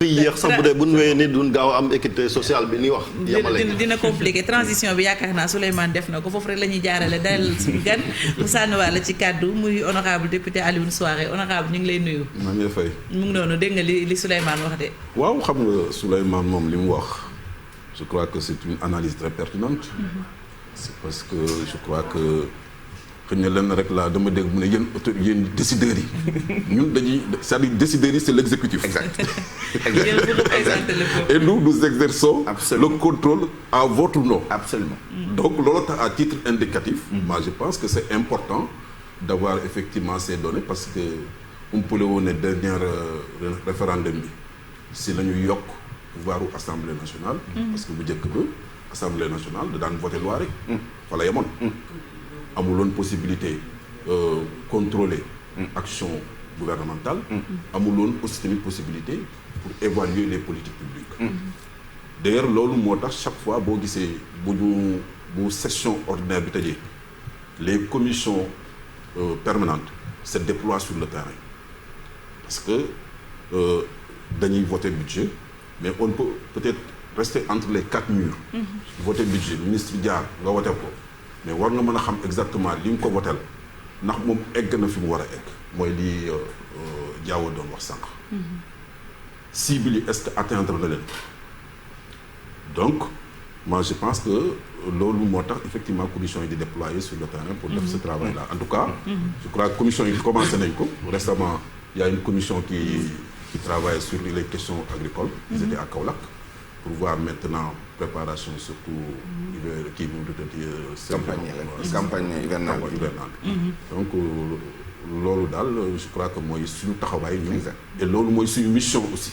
yéex sax bu dee bu ñu wéyee ni duñ gaaw am équité sociale bi ni wax. dina compliqué transition bi yaakaar naa Souleymane def na ko foofu rek la ñuy jaarale dalal suñu gan mu sànniwaale ci kàddu muy honorable député Alioune Souaré honorable ñu ngi lay nuyu. maa ngi lay fay. mu ngi noonu dégg nga li Souleymane wax de. waaw xam nga Souleymane moom li mu wax je crois que c'est une analyse très pertinente. C'est parce que je crois que xëy na lenn rek laa dama dégg mu ne yéen décideurs yi ñun dañuy c'est-à-dire décideurs yi c'est l'exécutif. Exact. Et nous exerçons Absolument. le contrôle à votre nom. Absolument. Donc loolu tax à titre indicatif. Moi je pense que c'est important d'avoir effectivement ces données parce que umpale woon ne dernier référendum bi si la ñuy yokk pouvoiru assemblée nationale. parce que bu njëkk ba assemblée nationale da daan voter loi rek. fa la yemoon. amuloon possibilité contrôler action gouvernementale. amuloon aussi tamit possibilité pour évaluer les politiques publiques. D'ailleurs loolu moo tax chaque fois boo gisee bu session ordinaire bi tëjee les commissions permanentes se déploient sur le terrain parce que dañuy voter budget mais on peut peut-être rester entre les quatre murs. voter budget ministre jaar nga voter ko mais war nga mën a xam exactement li nga ko votel ndax moom egg na fi mu war a egg mooy li Diawo doon wax sànq. cible yi est-ce que atteindre na leen. Donc, moi je pense que loolu moo tax effectivement commission yi di déployer sur le terrain pour def ce travail-là. En tout cas, je crois que commission yi commencé nañ ko. Récemment, il y a une commission qui travaille sur les questions agricoles. Ils étaient à Kaolack pour voir maintenant préparation surtout kii mu campagne hivernale. Donc loolu daal je crois que mooy suñu taxawaay ñun. Et loolu mooy suñu mission aussi.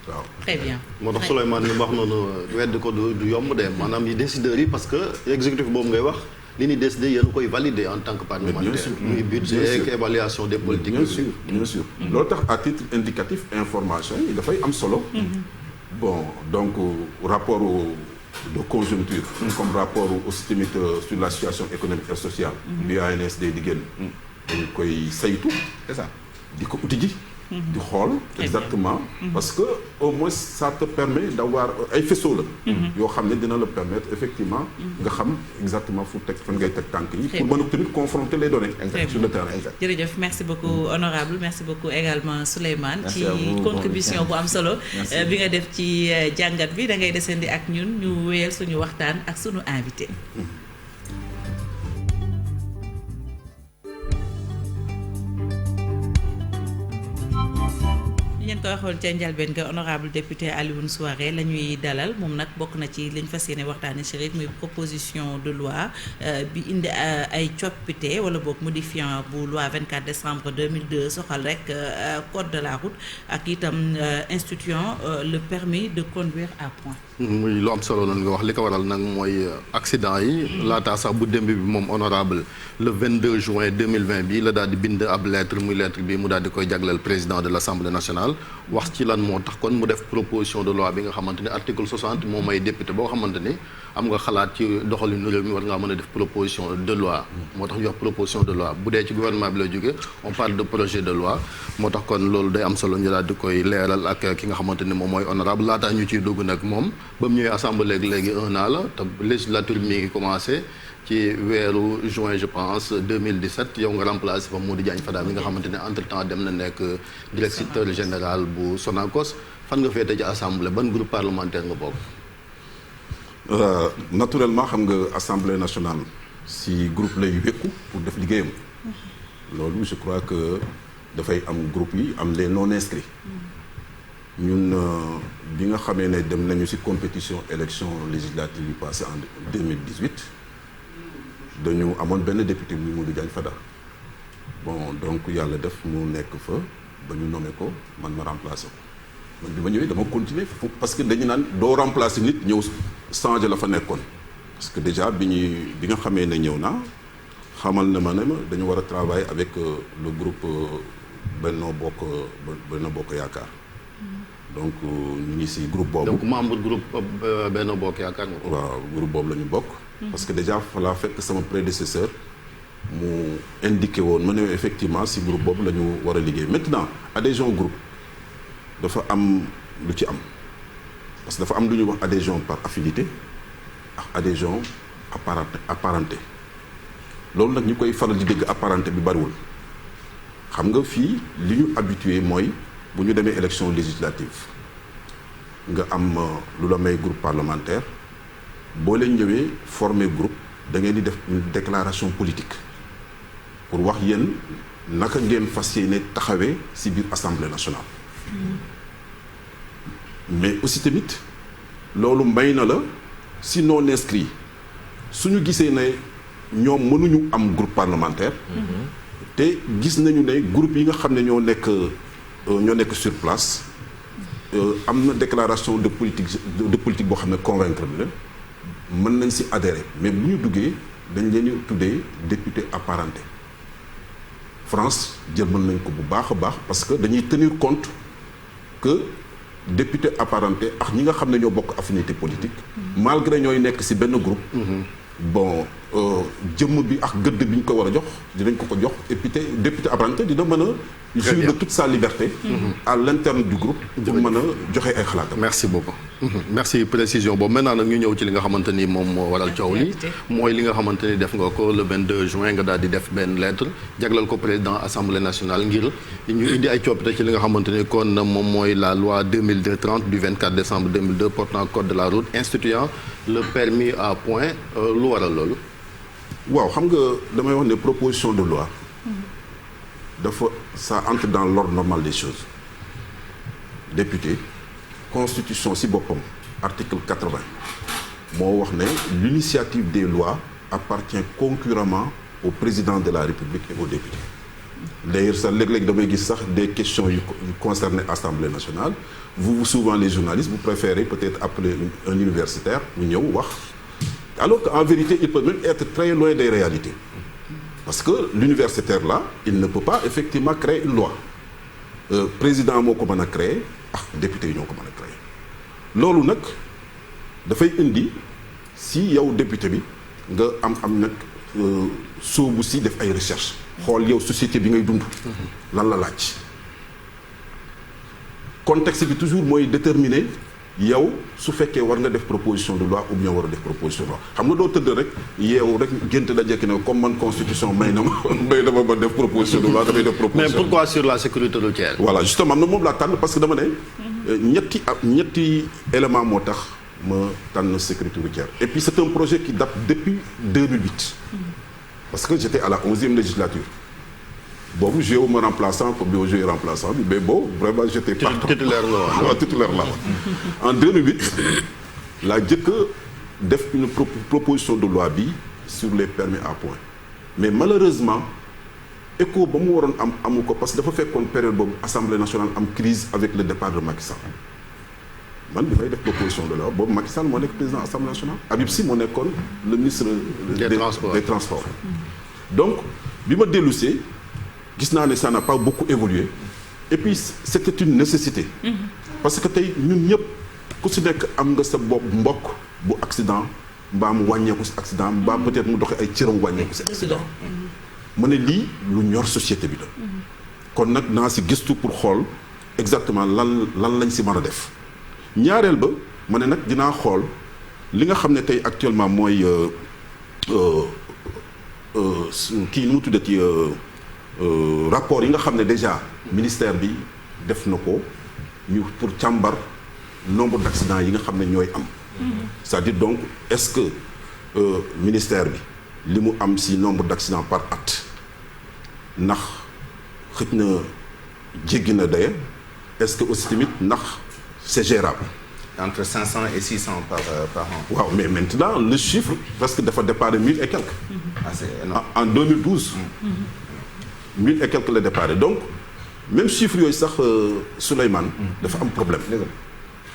waaw très bien. moo tax Souleymane li mu wax noonu wedd ko du yomb de maanaam yi décideurs yi parce que exécutif boobu ngay wax li ñuy décider yéen koy valider en tant que parlementaire. muy budget ak évaluation des politiques. bien sûr loolu tax à titre indicatif information yi dafay am solo. Bon donc rapport de conjoncture. comme rapport aussi tamit sur la situation économique et sociale. bi ANSD di génn. dañ koy saytu. C'est ça. di ko uti ji. di xool exactement parce que au moins ça te permet d'avoir ay faisceau la yoo xam ne dina la permettre effectivement nga xam exactement fu teg fan ngay teg tànk yi pour mën a tamit confronter les données sur le terrain. jërëjëf merci beaucoup honorable merci beaucoup également Souleymane ci contribution bu am solo bi nga def ci jàngat bi da ngay desandi ak ñun ñu wéyal suñu waxtaan ak suñu invité. ñeen ko waxoon ca njalbeen nga honorable député Alioune Souaré la ñuy dalal moom nag bokk na ci liñ fas yéene waxtaane ci rek muy proposition de loi bi indi ay coppite wala boog modifiant bu loi 24 décembre 2002 soxal rek code de la route ak itam instituant le permis de conduire à point. muy lu am solo lan nga wax li ko waral nag mooy accident yi laataa sax bu démb bi moom honorable le 22 juin 2020 bi la daal di bind ab lettre muy lettre bi mu daal di koy jagleel président de l'Assemblée nationale wax ci lan moo tax kon mu def proposition de loi bi nga xamante ni article 60 moo may député boo xamante ni am nga xalaat ci doxalinu réew mi war ngaa mën a def proposition de loi moo tax ñu wax proposition de loi bu dee ci gouvernement bi la jógee on parle de projet de loi moo tax kon loolu day am solo ñu daal di koy leeral ak ki nga xamante ni moom mooy honorable laataa ñu ciy dugg nag moom ba mu ñëwee assemblée léegi un an la te législature mi ngi commencé ci weeru juin je pense 2017 yow nga remplacé fa Modou Diagne Fada mi nga xamante ne entre temps dem na nekk directeur général bu Sonacos fan nga féete ci assemblée ban groupe parlementaire nga bokk. Naturellement xam nga assemblée nationale si groupe lay wékku pour def liggéeyam. loolu je crois que dafay am groupe yi am les non inscrits. ñun bi nga xamee ne dem nañu ci compétition élection législative yi passé en 2018 dañu amoon benn député muy Modou Diagne Fada bon donc yàlla def mu nekk fa ba ñu nommé ko man ma remplacé ko man bi ma ñëwee dama continuer parce que dañu naan doo remplacer nit ñëw changer la fa nekkoon parce que déjà bi nga xamee ne ñëw naa xamal na ma ne ma dañu war a travailler avec le groupe Benno Bokk Yaakaar. Donc ñu ngi ci groupe boobu. donc membre groupe Benno Bokk Yaakaar nga ko. waaw groupe boobu la ñu bokk. parce que déjà fa laa fekk sama prédécesseur mu indiqué woon ma ne effectivement ci groupe boobu la ñu war a liggéey maintenant adhésion groupe dafa am lu ci am parce que dafa am lu ñuy wax adhésion par affinité ak adhésion apparenté loolu nag ñu koy faral di dégg apparenté bi bariwul xam nga fii li ñu habitué mooy bu ñu demee élection législative nga am lu la may groupe parlementaire boo leen ñëwee former groupe da ngeen di def une déclaration politique pour wax yéen naka ngeen fas yéene taxawee ci biir assemblée nationale. mais aussi tamit loolu may na la si non inscrit suñu gisee ne ñoom mënuñu am groupe parlementaire. te gis nañu ne groupe yi nga xam ne ñoo nekk sur place am na déclaration de politique boo xam ne convaincre bi la mën nañ ci adhérer mais bu ñu duggee dañ leen di tuddee député apparenté France jël mën nañ ko bu baax a baax parce que dañuy tenir compte que député apparenté ak ñi nga xam ne ñoo bokk affinité politique malgré ñooy nekk ci benn groupe bon jëmm bi ak gëdd bi ñu ko war a jox dinañ ko jox et puis député apparenté dina mën a jouir de toute sa liberté à l'interne du groupe pour mën a joxe ay xalaatam. merci beaucoup merci précision boobu maintenant nag ñu ñëw ci li nga xamante ni moom moo waral coow li mooy li nga xamante ni def nga ko le 22 juin nga daal di def benn lettre jaglal ko président assemblée nationale ngir ñu indi ay coppite ci li nga xamante ni kon moom mooy la loi 2002-30 du 24 décembre 2002 portant code de la route instituant le permis à point lu waral loolu. waaw xam nga damay wax ne proposition de loi dafa ça entre dans l'ordre normal des choses député constitution ci boppam article 80 moo wax ne l'initiative des lois appartient concurremment au président de la République et aux députés d'ailleurs sax léeg-léeg damay gis sax des questions yu concernées Assemblée nationale vous souvent les journalistes vous préférez peut-être appeler un universitaire mu ñëw wax alors qu'en vérité il peut même être très loin des réalités parce que l'universitaire là il ne peut pas effectivement créer une loi président moo ko mën a créer ak député yi ñoo ko mën a créer loolu nag dafay indi si yow député bi nga am nag soobu si def ay recherche xool yow société bi ngay dund lan la laaj contexte bi toujours mooy déterminer yow su fekkee war nga def proposition de loi ou bien war a def proposition de loi xam nga doo tëdd rek yeewu rek gént da njëkk ne comme man constitution may na ma def proposition de loi damay def proposition. mais pourquoi sur la sécurité routière. voilà justement am na moom laa tànn parce que dama ne ñetti élément moo tax ma tànn sécurité routière et puis c'est un projet qui date depuis 2008 parce que j'étais à la 11e législature boobu joué wu ma remplaçant comme bi ma joué remplaçant bi mais bon vraiment j'étais partant titulaire la woon titulaire la woon en 2008 laa jëkk def une proposition de loi bi sur les permis à point mais malheureusement écho ba mu waroon amu ko parce que dafa fekkoon période boobu Assemblée nationale am crise avec le départ de Macky Sall man bi may def proposition de loi boobu Macky Sall moo nekk président Assemblée nationale Habib Sy moo nekkoon le ministre des transports donc bi ma dellusee gis naa ne ça n'a pas beaucoup évolué et puis c'était une nécessité parce que tey ñun ñëpp ku si nekk am nga sa bopp mbokk bu accident mbaa mu wàññeeku si accident mbaa peut-être mu doxee ay cëram wàññeeku si accident mu ne lii lu ñor société bi la kon nag naa si gëstu pour xool exactement lan lañ si mën a def ñaareel ba ma ne nag dinaa xool li nga xam ne tey actuellement mooy kii nu mu tuddati rapport yi nga xam ne déjà ministère bi def na ko ñu pour càmbar nombre d'accidents yi nga xam ne ñooy am c'est-à-dire donc est-ce que ministère bi li mu am ci nombre d'accidents par at ndax xëj na jéggi na daye est-ce que aussi tamit ndax c'est gérable entre 500 et 600 par an. waaw mais maintenant le chiffre parce que dafa déparé 1000 et quelques en 2012 1000 et quelques la déparé donc même chiffre yooyu sax Souleymane dafa am problème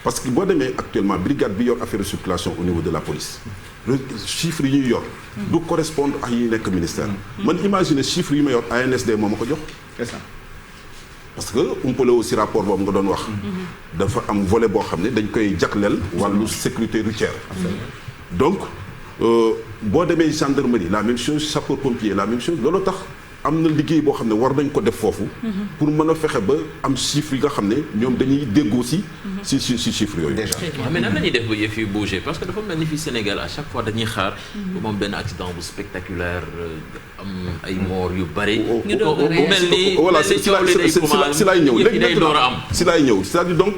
parce que boo demee actuellement brigade bi yor affaire de circulation au niveau de la police chiffre yi ñuy yor du correspondre ak yi nekk ministère man imagine chiffre yi ma yor ANSD moo ma ko jox c'est ça parce que umpale aussi rapport boobu nga doon wax dafa am volet boo xam ne dañ koy jagleel wàllu sécurité routière donc boo demee gendarmerie la même chose sapeur pompier la même chose loolu tax am na liggéey boo xam ne war nañ ko def foofu. pour mën a fexe ba am chiffres yi nga xam ne ñoom dañuy déggoo si chiffres yooyu. déjà mais nan la ñuy def ba yëf yi bouger parce que dafa mel ni fii Sénégal à chaque fois dañuy xaar. ba moom benn accident bu spectaculaire am ay morts yu bari. ñu doog a mel ni voilà si laay ñëw léegi day door a am. si laay ñëw c'est-à-dire donc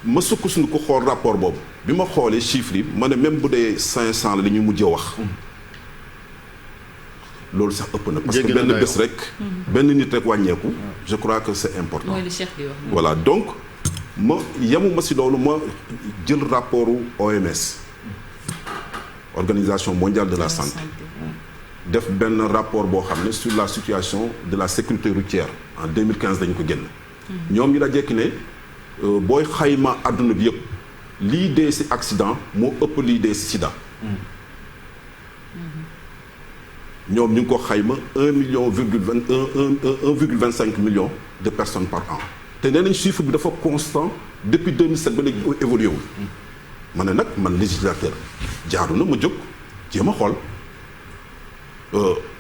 ma sukkandiku ko xool rapport boobu bi ma xoolee chiffres yi ma ne même bu dee 500 la li ñu mujjee wax. loolu sax ëpp na parce que benn bés rek benn nit rek wàññeeku je crois que c'est important. mooy li Cheikh di wax. voilà donc ma yemuma si loolu ma jël rapportu OMS Organisation mondiale de la santé def benn rapport boo xam ne sur la situation de la sécurité routière en 2015 dañu ko génn. ñoom ñu la jekki ne booy xayma àdduna bi yëpp lii dee si accident moo ëpp lii dee si sida. ñoom ñu ngi ko xayma 1,25 million de personnes par an te nee nañ chiffre bi dafa constant depuis 2007 ba léegi évolué wul. ma ne nag man législateur jaaru na ma jóg jéem a xool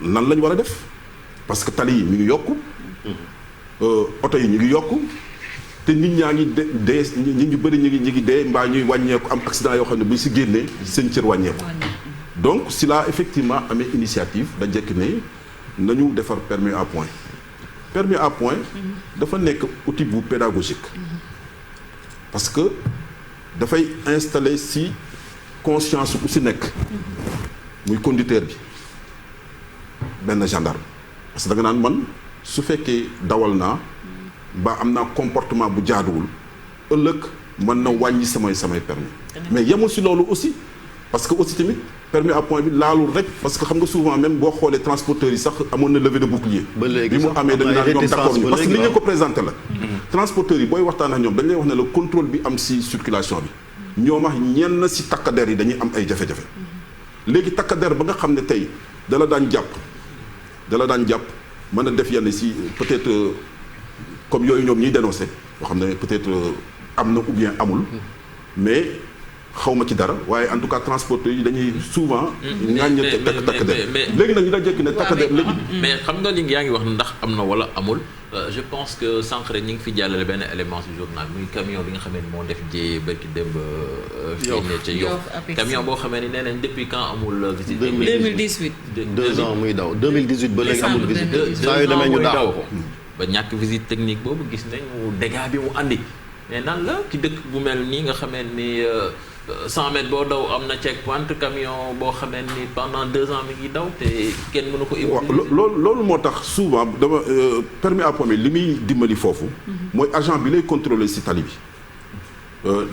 nan lañ war a def parce que tali yi mi ngi yokku oto yi ñu ngi yokku te nit ñaa ngi dee ñi ñu bëri ñu ngi dee mbaa ñuy wàññeeku am accident yoo xam ne bu ñu si génnee seen cër wàññeeku. donc si la effectivement amee initiative da jekk ne nañu defar permis à point dafa nekk outil bu pédagogique parce que dafay installer si conscience ku si nekk muy conducteur bi benn gendarme parce que da nga naan man su fekkee dawal naa ba am naa comportement bu jaaduwul ëllëg mën na wàññi samay permis mais yemul si loolu aussi parce que aussi tamit permis à point bi laalul rek parce que xam nga souvent même boo xoolee transporteurs yi sax amoon na levée de bouclier. ba léegi bi mu amee dañ naan ñoom d'accord ñu parce que li ñu ko présenté la. transporteurs yi booy waxtaan ak ñoom dañ lay wax ne le contrôle bi am si circulation bi. ñoom ak ñenn si takkader yi dañuy am ay jafe-jafe. léegi takkader ba nga xam ne tey dala daan jàpp mën a def yenn si peut-être comme yooyu ñoom ñuy dénoncé yoo xam ne peut-être am na ou bien amul mais. xaw ma ci dara waaye en tout cas transporteurs yi dañuy souvent. ñaañ takk der léegi nag ñu da jekk ne takk der léegi. mais xam nga li yaa ngi wax ndax am na wala amul je pense que sànq rek ñu ngi fi jàllale benn élément du journal muy camion bi nga xamee ni moo def jee barki démb. fii ne ca Yoff camion boo xamee ni nee nañ depuis quand amul visite. 2018 2 ans muy daw 2018 ba léegi amul visite. saa yu demee ñu daaw ko ba ñàkk visite technique boobu gis nañu dégâts bi mu andi mais nan la ci dëkk bu mel nii nga xamee ni. 100 mètres boo daw am na check point camion boo xamee ni pendant 2 ans mi ngi daw te kenn mënu ko. loolu moo tax souvent dama permis à point li muy dimbali foofu. mooy agent bi lay contrôler ci tali bi.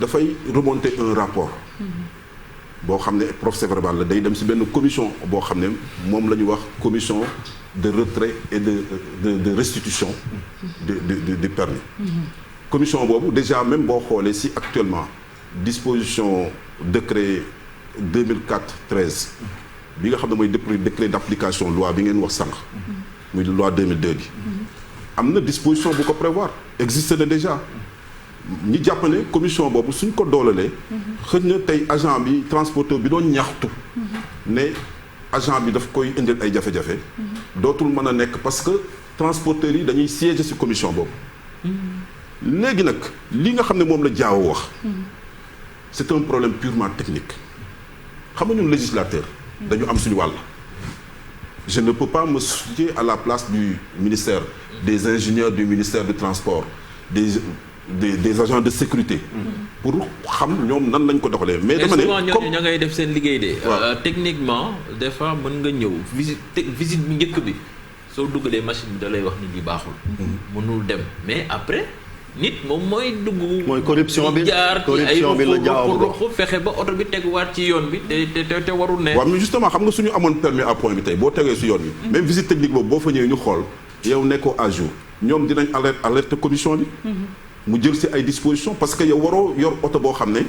dafay remonter un rapport. boo xam ne procès-verbal la day dem ci benn commission boo xam ne moom la ñu wax commission de retrait et de restitution. de permis. commission boobu déjà même boo xoolee ci actuellement. disposition décret 2004-13 bi nga xam ne mooy décret d'application loi bi ngeen wax sànq muy loi 2002 bi am na disposition bu ko prévoir existe na déjà ñi jàpp ne commission boobu suñ ko doolalee xëy na tey agent bi transporteur bi doon ñaxtu ne agent bi daf koy indil ay jafe-jafe dootul mën a nekk parce que transporteurs yi dañuy siéger ci commission boobu léegi nag li nga xam ne moom la jaaw wax c'est un problème purement technique xam nga ñun législateur dañu am suñu wàll je ne peux pas me situer à la place du ministère des ingénieurs du ministère du transport des agents de sécurité pour xam ñoom nan lañ ko doxalee mais dama ne comme ña ngay def seen liggéey de techniquement des fois mën nga ñëw visite bu njëkk bi soo duggalee machine bi da lay wax nit ñi baaxul mënul dem mais après nit moom mooy dugg. mooy corruption bi jaar ci ay ruq fexe ba oto bi teguwaat ci yoon bi te warul ne. waaw mais justement xam nga suñu amoon permis à point bi tey boo tegee si yoon bi. même visite technique boobu boo fa ñëwee ñu xool yow nekkoo à jour ñoom dinañ alerte commission bi. mu jël si ay dispositions parce que yow waroo yor oto boo xam ne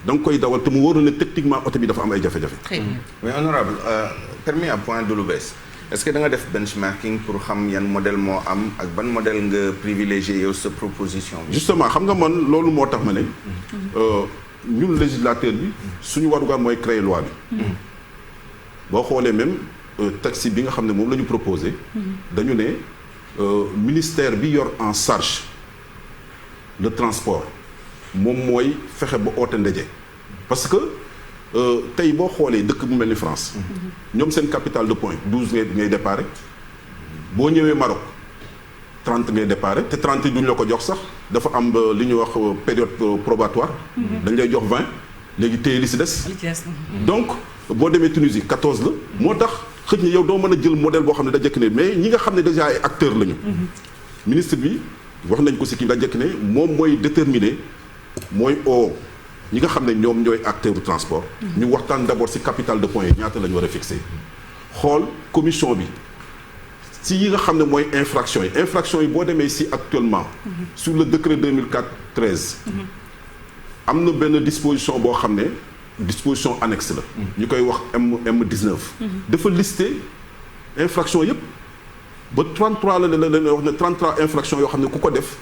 da nga koy dawal te mu wóoroon ne techniquement oto bi dafa am ay jafe-jafe. mais honorable permis à point du lu bees. est-ce que da nga def benchmarking pour xam yan modèle moo am ak ban modèle nga privilégié yow sa proposition bi. justement xam nga man loolu moo tax ma ne ñun législateur bi suñu warugar mooy créer loi bi boo xoolee même taxi bi nga xam ne moom la ñu proposé. dañu ne ministère bi yor en charge le transport moom mooy fexe ba oote ndaje. parce que tey boo xoolee dëkk bu mel ni France. ñoom seen capitale de pointe 12 ngay déparé. boo ñëwee Maroc 30 ngay déparé te 30 yi duñu la ko jox sax dafa am li ñuy wax période probatoire. dañ lay jox 20 léegi téye li si des. donc boo demee Tunisie 14 la. moo tax xëj na yow doo mën a jël modèle boo xam ne da jëkk ne mais ñi nga xam ne déjà ay acteurs lañu. ministre bi wax nañ ko si kii da jëkk ne moom mooy déterminer mooy ñi nga xam ne ñoom ñooy acteurs du transport. ñu waxtaan d'abord si capital de points yi ñaata la ñu war a fixé. xool commission bi. si yi nga xam ne mooy infraction yi boo demee si actuellement sur le décret 2004-13 am na benn disposition boo xam ne disposition annexe la ñu koy wax M19 dafa lister infraction yëpp ba 33 la wax ne 33 infraction yoo xam ne ku ko def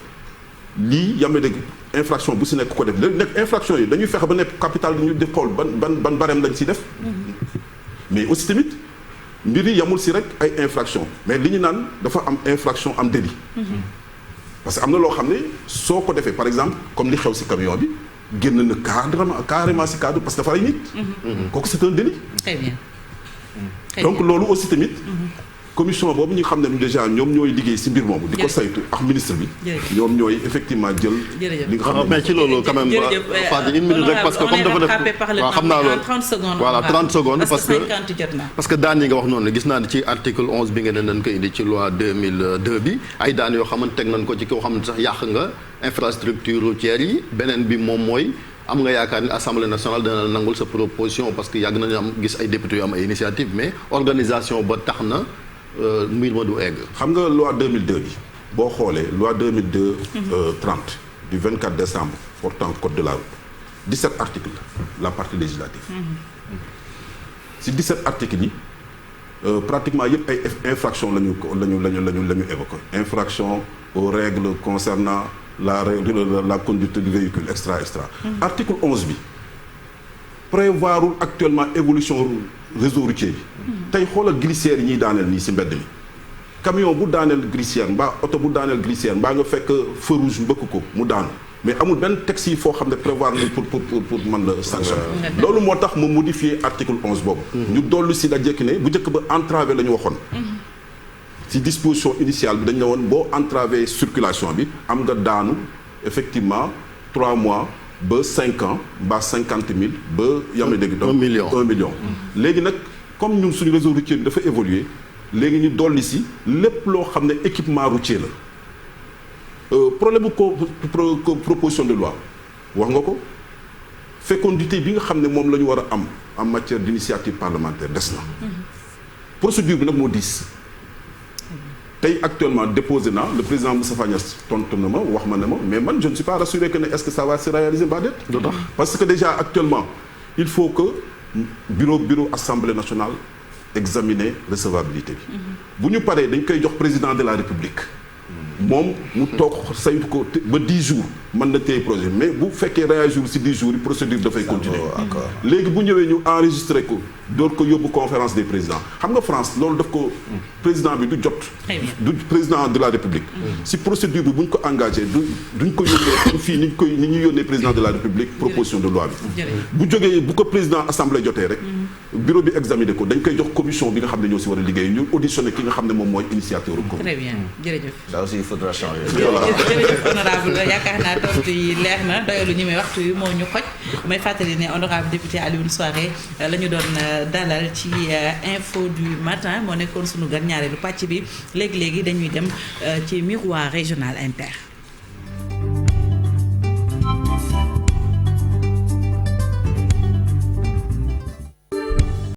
lii yame dégg infraction bu si nekk ku ko def léegi nekk infraction yi dañuy fexe ba nekk capital dañu di xool ban barème lañ si def mais aussi tamit mbir yi yamul si rek ay infraction mais li ñu naan dafa am infraction am délit parce que am na loo xam ne soo ko defee par exemple comme li xew si camion bi génn na carrément si cadre parce que dafa ay nit kooku c'est un délit très bien donc loolu aussi tamit commission boobu ñu xam ne déjà ñoom ñooy liggéey si mbir moomu di ko saytu ak ministre bi ñoom ñooy effectivement jël li nga xam ne mais ci loolu quand même Fadi une minute rek parce que comme dafa def waaw xam naa loolu 30 secondes voilà 30 secondes parce que daan yi nga wax noonu gis naa ne ci article 11 bi nga ne nañ ko indi ci loi 2002 bi ay daan yoo xamante teg nañ ko ci koo xam ne sax yàq nga infrastructure routière yi beneen bi moom mooy am nga yaakaar ni assemblée nationale dana nangul sa proposition parce que yàgg nañu am gis ay députés yu am ay initiative mais organisation ba tax na mbir ma du egg. xam nga loi 2002 bi boo xoolee loi 2002 30 du 24 décembre portant code de la route 17 articles la partie législative si 17 articles yi pratiquement yëpp ay infraction la ñu évoqué infraction aux règles concernant la conduite du véhicule extra article 11 bi prévoirul actuellement évolution réseau routier bi tey xoolal glissière yi ñuy daaneel nii si mbedd mi camion bu daaneel glissière mbaa oto bu daaneel glissière mbaa nga fekk feu rouge mbëkk ko mu daanu mais amul benn texte yi foo xam ne prévoir nañ pour mën la sanctionner loolu moo tax mu modifier article 11 boobu ñu dollu si la jekki ne bu njëkk ba entravé la ñu waxoon si disposition initiale bi dañ ne woon boo entravé circulation bi am nga daanu effectivement 3 mois ba 5 ans mbaa 50 000 ba yame dégg donc 1 million léegi nag comme ñun suñu réseau routier bi dafa évoluer léegi ñu dolli si lépp loo xam ne équipement routier la problème bu proposition de loi wax nga ko fécondité bi nga xam ne moom la ñu war a am en matière d'initiative parlementaire des na procédure bi nag moo diis tey actuellement déposé na le président Moustapha Niasse tontu na ma wax ma ne ma mais man je ne suis pas rassuré que ne est-ce que ça va se réaliser mbaa déet parce que déjà actuellement il faut que bureau assemblée nationale examiner recevabilité bi bu ñu paree dañ koy jox président de la république moom mu toog saytu ko ba 10 jours mën na téye projet mais bu fekkee réagir si 10 jours yi procédure dafay continuer léegi bu ñëwee ñu enregistré ko door ko yóbbu conférence des présidents xam nga France loolu daf ko président bi du jot du président de la république si procédure bi bu ñu ko engagé duñ ko yónnee fii ni ñu yónnee président de la république proposition de loi bi bu jógee bu ko président assemblée jotee rek bureau bi examiné ko dañ koy jox commission bi nga xam ne ñoo si war a liggéey ñu auditionné ki nga xam ne moom mooy initiateur très bien jërëjëf il faudra changer. jërëjëf honorable yaakaar naa tontu yi leer na doyalu ñu may waxtu yi moo ñu xoj may fàttali ne honorable député Alioune Souaré la ñu doon dalal ci info du matin moo nekkoon sunu gan ñaareelu pàcc bi léegi dañuy dem ci miroir régional inter.